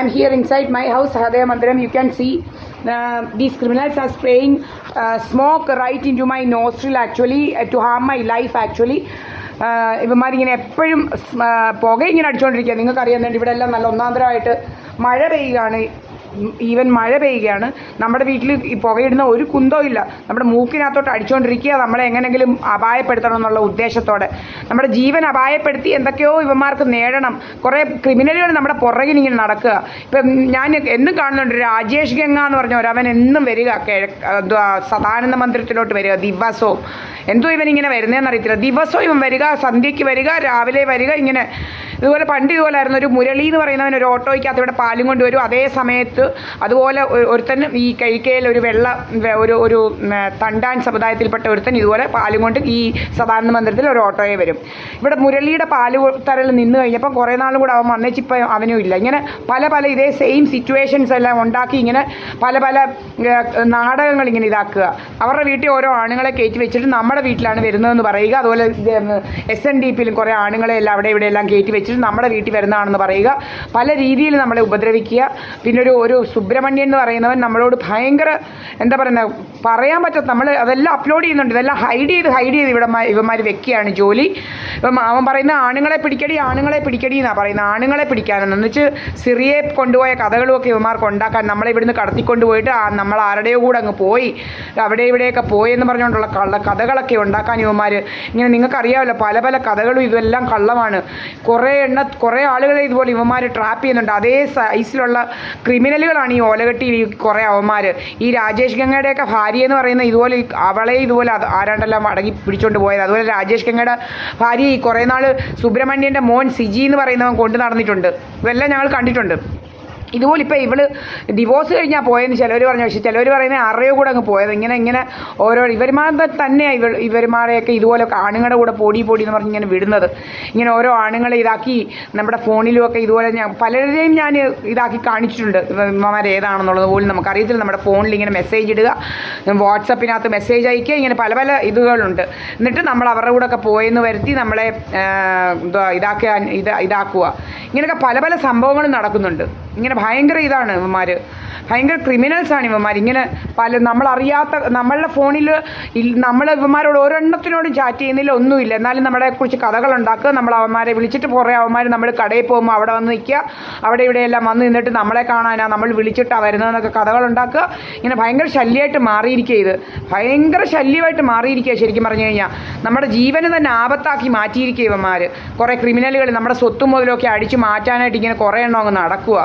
am here inside my house, Sahadeva Mandiram. You can see these criminals are spraying smoke right into my nostril actually to harm my life actually. ഇവന്മാരിങ്ങനെ എപ്പോഴും പുക ഇങ്ങനെ അടിച്ചുകൊണ്ടിരിക്കുക. നിങ്ങൾക്കറിയാം, ഇവിടെ എല്ലാം നല്ല ഒന്നാന്തരമായിട്ട് മഴ പെയ്യുകയാണ്. Even മഴ പെയ്യുകയാണ്. നമ്മുടെ വീട്ടിൽ ഈ പുകയിടുന്ന ഒരു കുന്തവും ഇല്ല. നമ്മുടെ മൂക്കിനകത്തോട്ട് അടിച്ചുകൊണ്ടിരിക്കുക, നമ്മളെ എങ്ങനെയെങ്കിലും അപായപ്പെടുത്തണം എന്നുള്ള ഉദ്ദേശത്തോടെ. നമ്മുടെ ജീവൻ അപായപ്പെടുത്തി എന്തൊക്കെയോ ഇവന്മാർക്ക് നേടണം. കുറേ ക്രിമിനലുകൾ നമ്മുടെ പുറകിൽ ഇങ്ങനെ നടക്കുക. ഇപ്പം ഞാൻ എന്നും കാണുന്നുണ്ട്, രാജേഷ് ഗംഗ എന്ന് പറഞ്ഞ അവൻ എന്നും വരിക സദാനന്ദ മന്ദിരത്തിലോട്ട് വരിക ദിവസവും. എന്തോ ഇവനിങ്ങനെ വരുന്നതെന്ന് അറിയത്തില്ല. ദിവസവും ഇവൻ വരിക, സന്ധ്യയ്ക്ക് വരിക, രാവിലെ വരിക. ഇങ്ങനെ ഇതുപോലെ പണ്ട് ഇതുപോലായിരുന്നു. ഒരു മുരളി എന്ന് പറയുന്നവൻ ഒരു ഓട്ടോയ്ക്കകത്ത് ഇവിടെ പാലും കൊണ്ടുവരും. അതേ സമയത്ത് അതുപോലെ ഒരുത്തൻ ഈ കഴിക്കയിൽ ഒരു ഒരു തണ്ടാൻ സമുദായത്തിൽപ്പെട്ട ഒരുത്തൻ ഇതുപോലെ പാലും കൊണ്ട് ഈ സദാനന്ദ മന്ദിരത്തിൽ ഒരു ഓട്ടോയെ വരും. ഇവിടെ മുരളിയുടെ പാല് തരൽ നിന്ന് കഴിഞ്ഞപ്പം കുറേ നാളും കൂടെ അവൻ വന്നേച്ചിപ്പം അവനും ഇല്ല. ഇങ്ങനെ പല ഇതേ സെയിം സിറ്റുവേഷൻസ് എല്ലാം ഉണ്ടാക്കി ഇങ്ങനെ പല നാടകങ്ങൾ ഇങ്ങനെ ഇതാക്കുക. അവരുടെ വീട്ടിൽ ഓരോ ആണുങ്ങളെ കയറ്റി വെച്ചിട്ട് നമ്മുടെ വീട്ടിലാണ് വരുന്നതെന്ന് പറയുക. അതുപോലെ SNDPയിലും കുറേ ആണുങ്ങളെ എല്ലാം അവിടെ ഇവിടെ എല്ലാം കയറ്റി വെച്ചിട്ട് നമ്മുടെ വീട്ടിൽ വരുന്നതാണെന്ന് പറയുക. പല രീതിയിൽ നമ്മളെ ഉപദ്രവിക്കുക. പിന്നെ ഒരു സുബ്രഹ്മണ്യൻ എന്ന് പറയുന്നവൻ നമ്മളോട് ഭയങ്കര എന്താ പറയുന്നത്, പറയാൻ പറ്റാത്ത, നമ്മൾ അതെല്ലാം അപ്ലോഡ് ചെയ്യുന്നുണ്ട്. ഇതെല്ലാം ഹൈഡ് ചെയ്ത് ഇവന്മാർ വെക്കുകയാണ് ജോലി. ഇപ്പം അവൻ പറയുന്ന ആണുങ്ങളെ പിടിക്കടി എന്നാണ് പറയുന്നത്. ആണുങ്ങളെ പിടിക്കാനെന്ന് വെച്ച് സിറിയെ കൊണ്ടുപോയ കഥകളുമൊക്കെ ഇവന്മാർക്ക് ഉണ്ടാക്കാൻ, നമ്മളെ ഇവിടുന്ന് കടത്തിക്കൊണ്ട് പോയിട്ട് നമ്മൾ ആരുടെയോ കൂടെ അങ്ങ് പോയി അവിടെ ഇവിടെയൊക്കെ പോയെന്ന് പറഞ്ഞുകൊണ്ടുള്ള കഥകളൊക്കെ ഉണ്ടാക്കാൻ ഇവന്മാർ ഇങ്ങനെ. നിങ്ങൾക്കറിയാമല്ലോ, പല കഥകളും ഇതെല്ലാം കള്ളമാണ്. കുറേ ആളുകളെ ഇതുപോലെ ഇവന്മാർ ട്രാപ്പ് ചെയ്യുന്നുണ്ട്. അതേ സൈസിലുള്ള ക്രിമിനലുകളാണ് ഈ ഓലകെട്ടിയിൽ കുറേ അവന്മാർ. ഈ രാജേഷ് ഗംഗയുടെയൊക്കെ ഭാര്യ എന്ന് പറയുന്ന ഇതുപോലെ ഇതുപോലെ ആരാണ്ടെല്ലാം അടങ്ങി പിടിച്ചുകൊണ്ട് പോയത്. അതുപോലെ രാജേഷ് ഗംഗയുടെ ഭാര്യ ഈ കുറേ നാൾ സുബ്രഹ്മണ്യൻ്റെ മോൻ സിജി എന്ന് പറയുന്നവൻ കൊണ്ട് നടന്നിട്ടുണ്ട്. ഇതെല്ലാം ഞങ്ങൾ കണ്ടിട്ടുണ്ട്. ഇതുപോലെ ഇപ്പോൾ ഇവള് ഡിവോഴ്സ് കഴിഞ്ഞാൽ പോയെന്ന് ചിലവർ പറഞ്ഞു. പക്ഷേ ചിലവർ പറയുന്നത് ആരുടെയോ കൂടെ അങ്ങ് പോയത്. ഇങ്ങനെ ഓരോ ഇവന്മാരുടെ തന്നെയാണ് ഇവന്മാരെയൊക്കെ ഇതുപോലെ ആണുങ്ങളുടെ കൂടെ പൊടി എന്ന് പറഞ്ഞ് ഇങ്ങനെ വിടുന്നത്. ഇങ്ങനെ ഓരോ ആണുങ്ങളെ ഇതാക്കി നമ്മുടെ ഫോണിലുമൊക്കെ ഇതുപോലെ പലരെയും ഞാൻ ഇതാക്കി കാണിച്ചിട്ടുണ്ട്. ഇവന്മാർ ഏതാണെന്നുള്ളത് പോലും നമുക്കറിയത്തില്ല. നമ്മുടെ ഫോണിൽ ഇങ്ങനെ മെസ്സേജ് ഇടുക, വാട്സപ്പിനകത്ത് മെസ്സേജ് അയക്കുക, ഇങ്ങനെ പല ഇതുകളുണ്ട്. എന്നിട്ട് നമ്മൾ അവരുടെ കൂടെ ഒക്കെ പോയെന്ന് വരുത്തി നമ്മളെ ഇതാക്കുക. ഇങ്ങനെയൊക്കെ പല സംഭവങ്ങളും നടക്കുന്നുണ്ട്. ഇങ്ങനെ ഭയങ്കര ഇതാണ് ഇവന്മാർ, ഭയങ്കര ക്രിമിനൽസാണ് ഇവന്മാർ. ഇങ്ങനെ നമ്മളറിയാത്ത നമ്മളുടെ ഫോണിൽ ഇവന്മാരോട് ഓരോണ്ണത്തിനോടും ചാറ്റ് ചെയ്യുന്നില്ല, ഒന്നുമില്ല. എന്നാലും നമ്മളെക്കുറിച്ച് കഥകളുണ്ടാക്കുക. നമ്മൾ അവന്മാരെ വിളിച്ചിട്ട് കുറേ അവന്മാർ നമ്മൾ കടയിൽ പോകുമ്പോൾ അവിടെ വന്ന് നിൽക്കുക, അവിടെ ഇവിടെയെല്ലാം വന്ന് നിന്നിട്ട് നമ്മളെ കാണാനാണ് നമ്മൾ വിളിച്ചിട്ടാണ് വരുന്നതെന്നൊക്കെ കഥകളുണ്ടാക്കുക. ഇങ്ങനെ ഭയങ്കര ശല്യമായിട്ട് മാറിയിരിക്കുക. ഇത് ഭയങ്കര ശല്യമായിട്ട് മാറിയിരിക്കുക. ശരിക്കും പറഞ്ഞു കഴിഞ്ഞാൽ നമ്മുടെ ജീവന് തന്നെ ആപത്താക്കി മാറ്റിയിരിക്കുക ഇവന്മാർ. കുറേ ക്രിമിനലുകൾ നമ്മുടെ സ്വത്തും മുതലൊക്കെ അടിച്ചു മാറ്റാനായിട്ട് ഇങ്ങനെ കുറേ എണ്ണം അങ്ങ് നടക്കുക.